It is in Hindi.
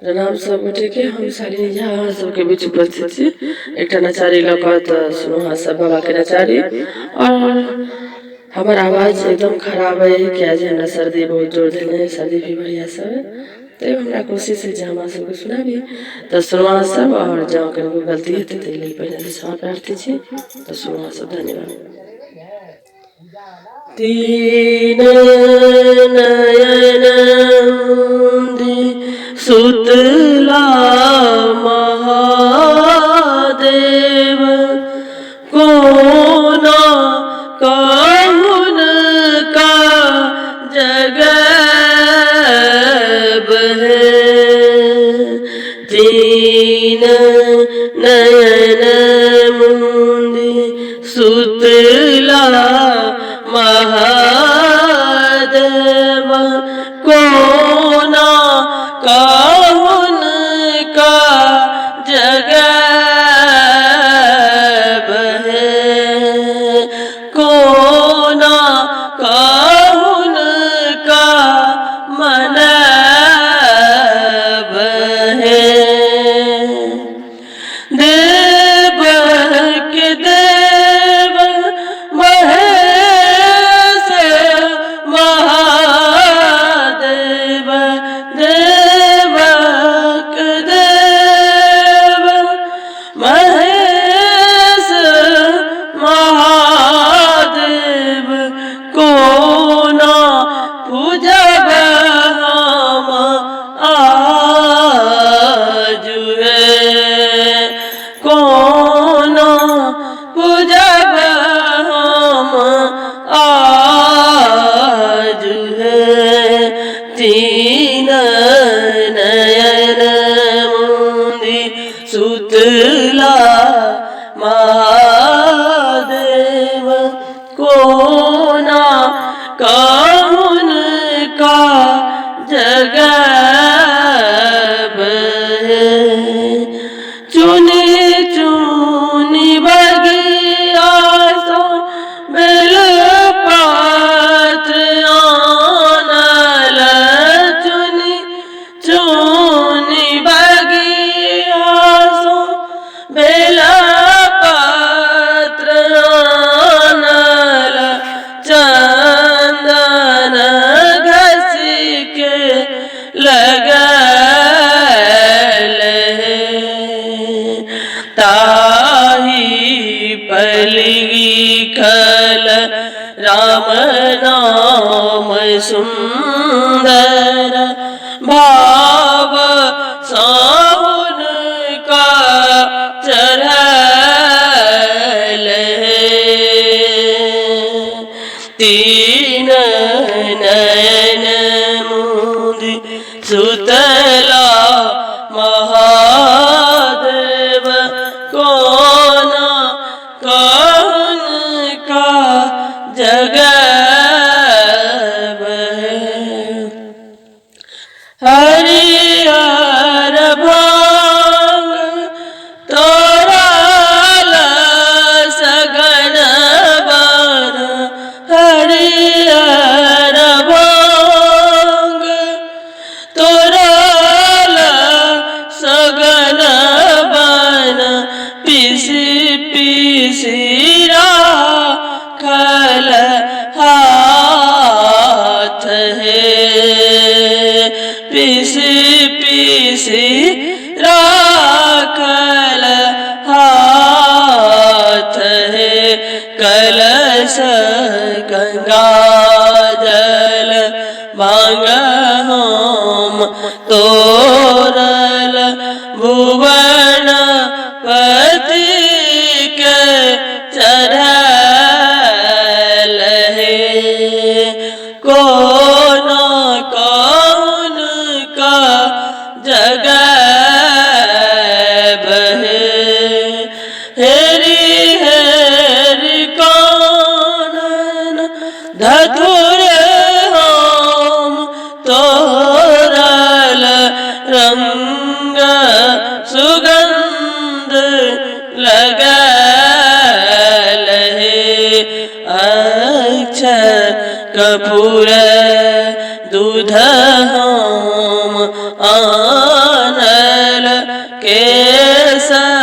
प्रणाम सब गोटे के। हम शालिनी झा सबके बीच उपस्थित छी। एक नचारी लौकत सुनोहा सब बाबा के नचारी। और हमार आवाज एकदम खराब है क्या जे हमरा सर्दी बहुत जोर देने है, सर्दी भी बढ़िया सब है। तो हमरा कोशिश है जे हमरा सबके सुनाबी तो सुनोहा सब। और जहाँ कहीं गलती है तो पहले से क्षमा प्रार्थी छी। तो सुनोहा सब धन्यवाद। तीन नयन सुतला महादेव कोना काहुन का जगब है। तीन नयन मुंदी सुतला महादेव कोना काहुन का जगब है। कोना काहुन का मनब है। देव के देव महेश महादेव। देव के देव महेश महादेव कोना पूजब हम आज है। कोना पूजब हम आज है। तीन नयन मुंदी सुतला महादेव कोना काहुन का जगब है। चुनी चुनी बगिया सो बेल पात्र आनल। चुनी चुनी बगिया सो बेल पात्र आनल। चंदन घसी के लगल है। ताही पलिखल राम नाम सुंदर भाव सावन का चढ़ल है। तीन नयन मुंदी सुतला महादेव कोना काहुन का जगब है। हरिहर भांग तोराल सगन बन। हरिहर भांग तोराल सगन बन। पीसी पीसी राखल हाथ है। पीसी पीसी राखल हाथ है। कलश गंगा जल भांग हम तोरल भुवन पति के चढ़ल है। कोना काहुन का जगब है। हेरी हेरी कानन धतुर हम तोरल रंग सुगंध लगल है। अक्षर कपूर दूध हम आन केसर